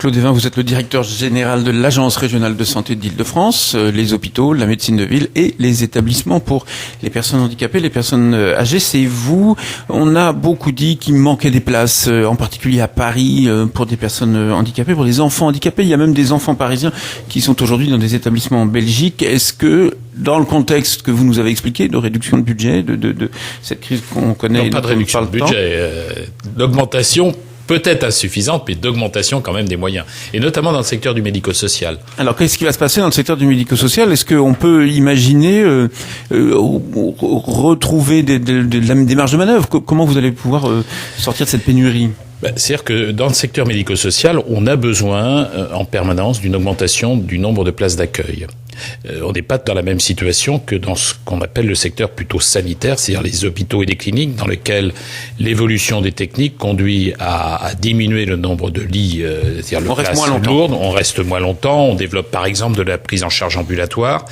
Claude Évin, vous êtes le directeur général de l'Agence régionale de santé d'Île-de-France, les hôpitaux, la médecine de ville et les établissements pour les personnes handicapées, les personnes âgées. C'est vous. On a beaucoup dit qu'il manquait des places, en particulier à Paris, pour des personnes handicapées, pour des enfants handicapés. Il y a même des enfants parisiens qui sont aujourd'hui dans des établissements en Belgique. Est-ce que, dans le contexte que vous nous avez expliqué, de réduction de budget, de cette crise qu'on connaît... Non, pas de réduction de budget, d'augmentation peut-être insuffisante, mais d'augmentation quand même des moyens, et notamment dans le secteur du médico-social. Alors, qu'est-ce qui va se passer dans le secteur du médico-social? Est-ce qu'on peut imaginer retrouver des marges de manœuvre? Comment vous allez pouvoir sortir de cette pénurie? C'est-à-dire que dans le secteur médico-social, on a besoin en permanence d'une augmentation du nombre de places d'accueil. On n'est pas dans la même situation que dans ce qu'on appelle le secteur plutôt sanitaire, c'est-à-dire les hôpitaux et les cliniques, dans lesquels l'évolution des techniques conduit à diminuer le nombre de lits, c'est-à-dire le place lourde, on reste moins longtemps, on développe par exemple de la prise en charge ambulatoire,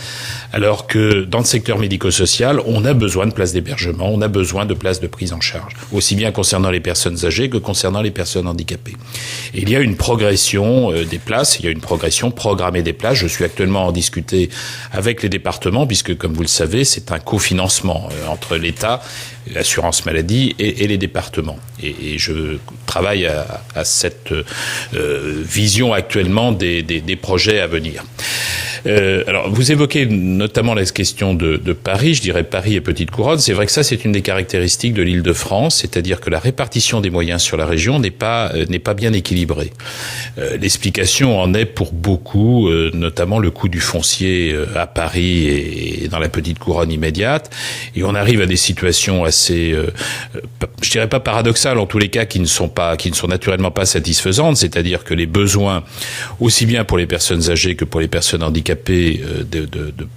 alors que dans le secteur médico-social, on a besoin de places d'hébergement, on a besoin de places de prise en charge, aussi bien concernant les personnes âgées que concernant les personnes handicapées. Et il y a une progression des places, il y a une progression programmée des places. Je suis actuellement en discuter avec les départements, puisque, comme vous le savez, c'est un cofinancement entre l'État, l'assurance maladie et les départements. Et je travaille à cette vision actuellement des projets à venir. Alors, vous évoquez notamment la question de Paris, je dirais Paris et Petite Couronne. C'est vrai que ça, c'est une des caractéristiques de l'Île-de-France, c'est-à-dire que la répartition des moyens sur la région n'est pas bien équilibrée. L'explication en est pour beaucoup, notamment le coût du foncier à Paris et dans la Petite Couronne immédiate. Et on arrive à des situations assez, je dirais pas paradoxales, en tous les cas, qui ne sont naturellement pas satisfaisantes, c'est-à-dire que les besoins, aussi bien pour les personnes âgées que pour les personnes handicapées, de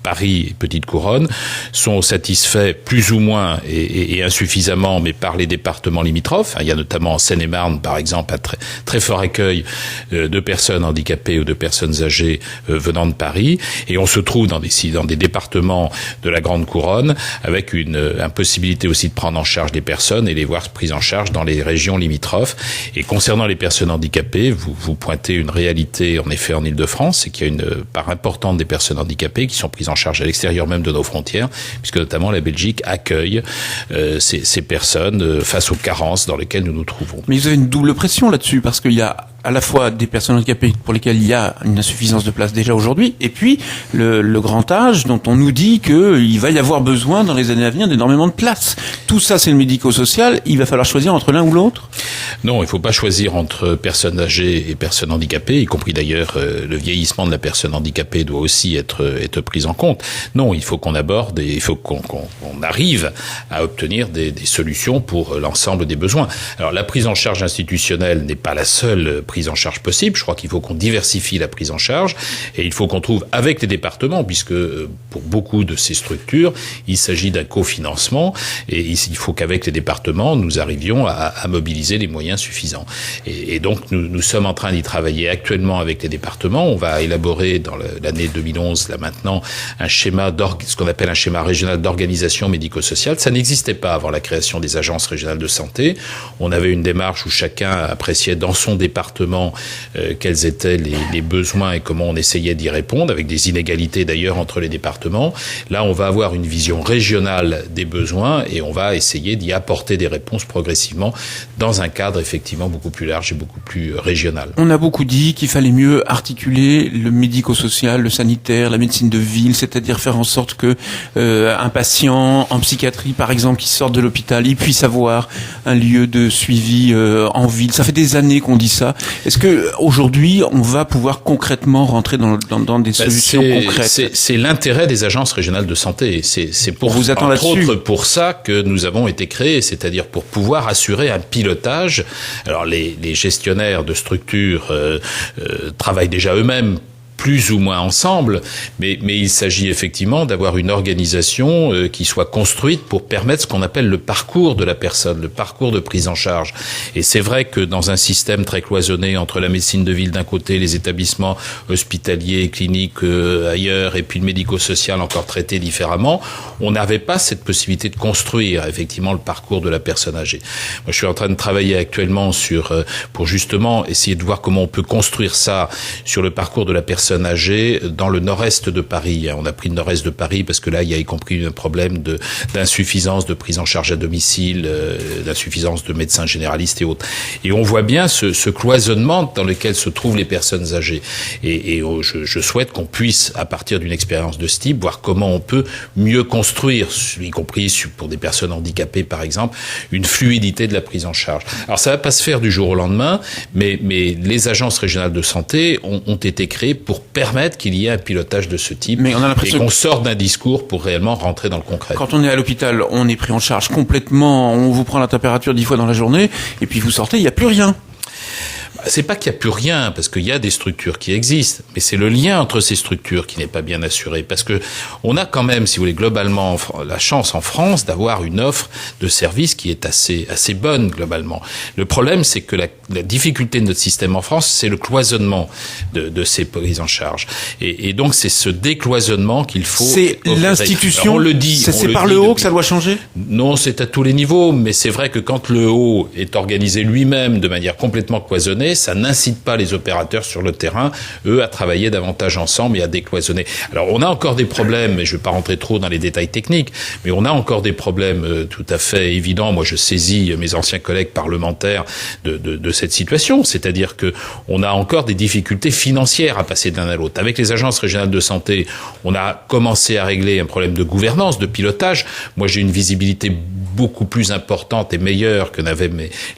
Paris et Petite Couronne sont satisfaits plus ou moins et insuffisamment, mais par les départements limitrophes. Il y a notamment en Seine-et-Marne, par exemple, un très, très fort accueil de personnes handicapées ou de personnes âgées venant de Paris. Et on se trouve dans des départements de la Grande Couronne avec une impossibilité aussi de prendre en charge des personnes et les voir prises en charge dans les régions limitrophes. Et concernant les personnes handicapées, vous pointez une réalité, en effet, en Île-de-France, c'est qu'il y a une part importante des personnes handicapées qui sont prises en charge à l'extérieur même de nos frontières, puisque notamment la Belgique accueille ces personnes face aux carences dans lesquelles nous nous trouvons. Mais vous avez une double pression là-dessus, parce qu'il y a à la fois des personnes handicapées pour lesquelles il y a une insuffisance de place déjà aujourd'hui, et puis le grand âge dont on nous dit qu'il va y avoir besoin dans les années à venir d'énormément de places. Tout ça, c'est le médico-social. Il va falloir choisir entre l'un ou l'autre? Non, il ne faut pas choisir entre personnes âgées et personnes handicapées, y compris d'ailleurs le vieillissement de la personne handicapée doit aussi être pris en compte. Non, il faut qu'on aborde et il faut qu'on arrive à obtenir des solutions pour l'ensemble des besoins. Alors la prise en charge institutionnelle n'est pas la seule prise en charge possible. Je crois qu'il faut qu'on diversifie la prise en charge et il faut qu'on trouve avec les départements, puisque pour beaucoup de ces structures, il s'agit d'un cofinancement et il faut qu'avec les départements, nous arrivions à mobiliser les moyens suffisants. Et donc nous sommes en train d'y travailler actuellement avec les départements. On va élaborer dans l'année 2011, là maintenant, un schéma ce qu'on appelle un schéma régional d'organisation médico-sociale. Ça n'existait pas avant la création des agences régionales de santé. On avait une démarche où chacun appréciait dans son département quels étaient les besoins et comment on essayait d'y répondre, avec des inégalités d'ailleurs entre les départements. Là, on va avoir une vision régionale des besoins et on va essayer d'y apporter des réponses progressivement dans un cadre effectivement beaucoup plus large et beaucoup plus régional. On a beaucoup dit qu'il fallait mieux articuler le médico-social, le sanitaire, la médecine de ville, c'est-à-dire faire en sorte que un patient en psychiatrie, par exemple, qui sort de l'hôpital, il puisse avoir un lieu de suivi en ville. Ça fait des années qu'on dit ça. Est-ce que aujourd'hui, on va pouvoir concrètement rentrer dans des solutions concrètes? C'est l'intérêt des agences régionales de santé. C'est pour vous attendre entre autres pour ça que nous avons été créés, c'est-à-dire pour pouvoir assurer un pilotage. Alors les gestionnaires de structures travaillent déjà eux-mêmes plus ou moins ensemble, mais il s'agit effectivement d'avoir une organisation qui soit construite pour permettre ce qu'on appelle le parcours de la personne, le parcours de prise en charge. Et c'est vrai que dans un système très cloisonné entre la médecine de ville d'un côté, les établissements hospitaliers, cliniques ailleurs, et puis le médico-social encore traité différemment, on n'avait pas cette possibilité de construire effectivement le parcours de la personne âgée. Moi, je suis en train de travailler actuellement pour justement essayer de voir comment on peut construire ça sur le parcours de la personne âgée dans le nord-est de Paris. On a pris le nord-est de Paris parce que là, il y a y compris un problème d'insuffisance de prise en charge à domicile, d'insuffisance de médecins généralistes et autres. Et on voit bien ce cloisonnement dans lequel se trouvent les personnes âgées. Et je souhaite qu'on puisse, à partir d'une expérience de ce type, voir comment on peut mieux construire, y compris pour des personnes handicapées, par exemple, une fluidité de la prise en charge. Alors, ça va pas se faire du jour au lendemain, mais les agences régionales de santé ont été créées pour permettre qu'il y ait un pilotage de ce type. Mais on a l'impression et qu'on sorte d'un discours pour réellement rentrer dans le concret. Quand on est à l'hôpital, on est pris en charge complètement, on vous prend la température 10 fois dans la journée, et puis vous sortez, il n'y a plus rien. C'est pas qu'il n'y a plus rien, parce qu'il y a des structures qui existent, mais c'est le lien entre ces structures qui n'est pas bien assuré, parce que on a quand même, si vous voulez, globalement, la chance en France d'avoir une offre de services qui est assez bonne, globalement. Le problème, c'est que la difficulté de notre système en France, c'est le cloisonnement de ces prises en charge. Et donc, c'est ce décloisonnement qu'il faut... C'est l'institution, on le dit. C'est par le haut que ça doit changer ? Non, c'est à tous les niveaux, mais c'est vrai que quand le haut est organisé lui-même de manière complètement cloisonnée, ça n'incite pas les opérateurs sur le terrain, eux, à travailler davantage ensemble et à décloisonner. Alors, on a encore des problèmes, et je ne vais pas rentrer trop dans les détails techniques, mais on a encore des problèmes tout à fait évidents. Moi, je saisis mes anciens collègues parlementaires de cette situation, c'est-à-dire que on a encore des difficultés financières à passer de l'un à l'autre. Avec les agences régionales de santé, on a commencé à régler un problème de gouvernance, de pilotage. Moi, j'ai une visibilité beaucoup plus importante et meilleure que n'avaient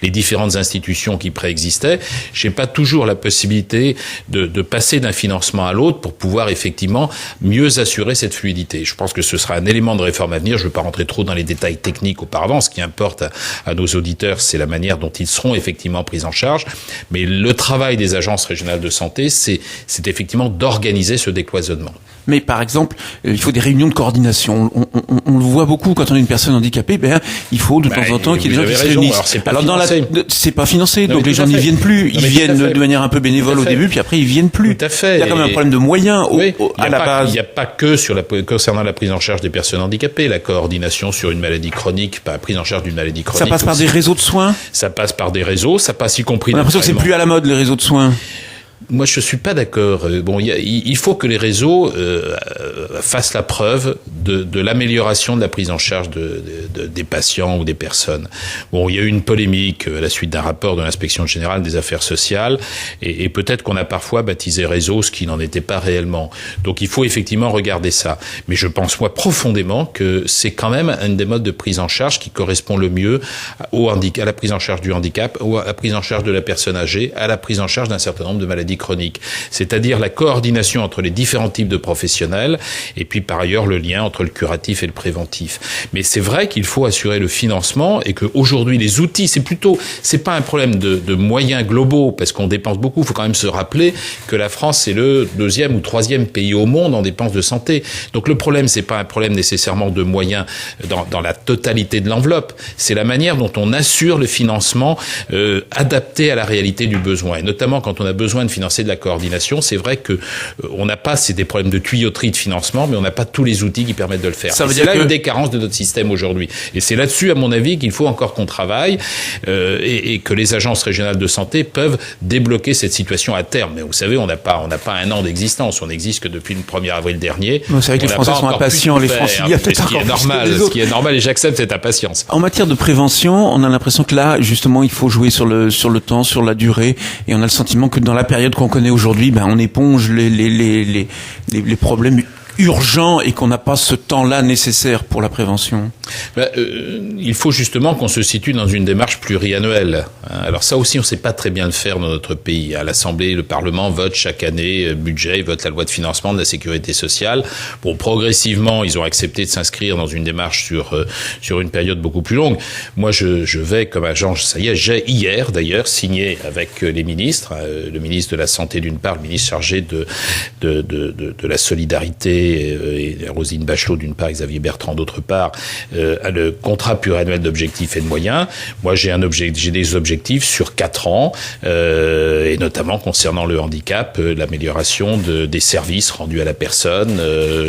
les différentes institutions qui préexistaient. J'ai pas toujours la possibilité de passer d'un financement à l'autre pour pouvoir effectivement mieux assurer cette fluidité. Je pense que ce sera un élément de réforme à venir. Je ne veux pas rentrer trop dans les détails techniques auparavant. Ce qui importe à nos auditeurs, c'est la manière dont ils seront effectivement pris en charge. Mais le travail des agences régionales de santé, c'est effectivement d'organiser ce décloisonnement. Mais par exemple, il faut des réunions de coordination. On le voit beaucoup quand on est une personne handicapée. Il faut de temps en temps qu'il y ait des gens qui se réunissent. Alors c'est pas financé, donc les gens n'y viennent plus. Ils viennent de manière un peu bénévole au début, puis après ils viennent plus. Tout à fait. Il y a quand même un problème de moyens à la base. Il n'y a pas que concernant la prise en charge des personnes handicapées, la coordination sur une maladie chronique, pas la prise en charge d'une maladie chronique. Ça passe par des réseaux de soins. Ça passe par des réseaux, ça passe y compris. On a l'impression que c'est plus à la mode les réseaux de soins. Moi, je suis pas d'accord. Bon, il faut que les réseaux fassent la preuve de l'amélioration de la prise en charge des patients ou des personnes. Bon, il y a eu une polémique à la suite d'un rapport de l'inspection générale des affaires sociales, et peut-être qu'on a parfois baptisé réseau ce qui n'en était pas réellement. Donc, il faut effectivement regarder ça. Mais je pense moi profondément que c'est quand même un des modes de prise en charge qui correspond le mieux à la prise en charge du handicap, ou à la prise en charge de la personne âgée, à la prise en charge d'un certain nombre de maladies chroniques. C'est-à-dire la coordination entre les différents types de professionnels, et puis par ailleurs le lien entre le curatif et le préventif. Mais c'est vrai qu'il faut assurer le financement, et qu'aujourd'hui les outils, c'est pas un problème de moyens globaux, parce qu'on dépense beaucoup. Il faut quand même se rappeler que la France est le 2e ou 3e pays au monde en dépenses de santé. Donc le problème, c'est pas un problème nécessairement de moyens dans la totalité de l'enveloppe. C'est la manière dont on assure le financement adapté à la réalité du besoin. Et notamment quand on a besoin de financer de la coordination, c'est vrai que on n'a pas, c'est des problèmes de tuyauterie de financement, mais on n'a pas tous les outils qui permettent de le faire. C'est là une des carences de notre système aujourd'hui. Et c'est là-dessus, à mon avis, qu'il faut encore qu'on travaille et que les agences régionales de santé peuvent débloquer cette situation à terme. Mais vous savez, on n'a pas un an d'existence. On n'existe que depuis le 1er avril dernier. C'est vrai que les Français sont impatients. Les Franciliens, peut-être encore plus. Ce qui est normal, et j'accepte cette impatience. En matière de prévention, on a l'impression que là, justement, il faut jouer sur le temps, sur la durée, et on a le sentiment que dans la période qu'on connaît aujourd'hui, on éponge les problèmes urgent et qu'on n'a pas ce temps-là nécessaire pour la prévention? Il faut justement qu'on se situe dans une démarche pluriannuelle. Alors ça aussi, on ne sait pas très bien le faire dans notre pays. À l'Assemblée, le Parlement vote chaque année budget, vote la loi de financement de la sécurité sociale. Bon, progressivement, ils ont accepté de s'inscrire dans une démarche sur une période beaucoup plus longue. Moi, je vais comme agent, ça y est, j'ai hier d'ailleurs signé avec les ministres, le ministre de la Santé d'une part, le ministre chargé de la solidarité et Roselyne Bachelot d'une part, Xavier Bertrand d'autre part, le contrat pluriannuel d'objectifs et de moyens. Moi, j'ai des objectifs sur 4 ans, et notamment concernant le handicap, l'amélioration des services rendus à la personne.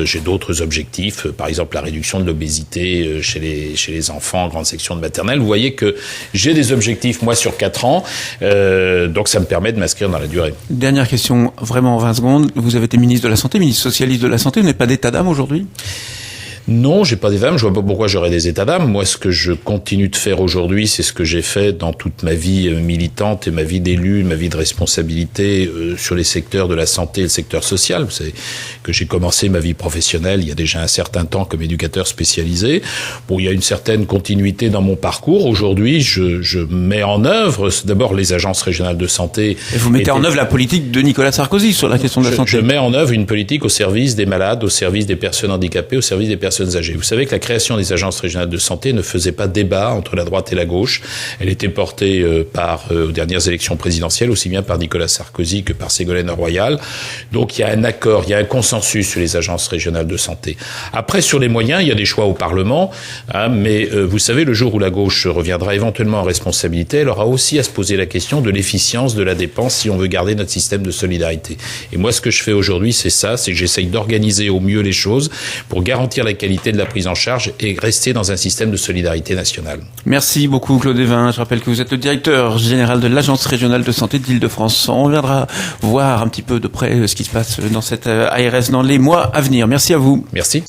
J'ai d'autres objectifs, par exemple la réduction de l'obésité chez les enfants en grande section de maternelle. Vous voyez que j'ai des objectifs, moi, sur 4 ans, donc ça me permet de m'inscrire dans la durée. Dernière question, vraiment en 20 secondes. Vous avez été ministre de la Santé, ministre socialiste de la Santé. Vous n'avez pas d'état d'âme aujourd'hui? Non, j'ai pas d'état d'âme. Je vois pas pourquoi j'aurais des états d'âme. Moi, ce que je continue de faire aujourd'hui, c'est ce que j'ai fait dans toute ma vie militante et ma vie d'élu, ma vie de responsabilité sur les secteurs de la santé et le secteur social. Vous savez que j'ai commencé ma vie professionnelle il y a déjà un certain temps comme éducateur spécialisé. Bon, il y a une certaine continuité dans mon parcours. Aujourd'hui, je mets en œuvre d'abord les agences régionales de santé. Et vous mettez en œuvre la politique de Nicolas Sarkozy sur la question de la santé. Je mets en œuvre une politique au service des malades, au service des personnes handicapées, au service des personnes âgées. Vous savez que la création des agences régionales de santé ne faisait pas débat entre la droite et la gauche. Elle était portée aux dernières élections présidentielles, aussi bien par Nicolas Sarkozy que par Ségolène Royal. Donc il y a un accord, il y a un consensus sur les agences régionales de santé. Après, sur les moyens, il y a des choix au Parlement, mais vous savez, le jour où la gauche reviendra éventuellement en responsabilité, elle aura aussi à se poser la question de l'efficience de la dépense si on veut garder notre système de solidarité. Et moi, ce que je fais aujourd'hui, c'est que j'essaye d'organiser au mieux les choses pour garantir la qualité de la prise en charge et rester dans un système de solidarité nationale. Merci beaucoup Claude Évin. Je rappelle que vous êtes le directeur général de l'Agence régionale de santé d'Île-de-France. On viendra voir un petit peu de près ce qui se passe dans cette ARS dans les mois à venir. Merci à vous. Merci.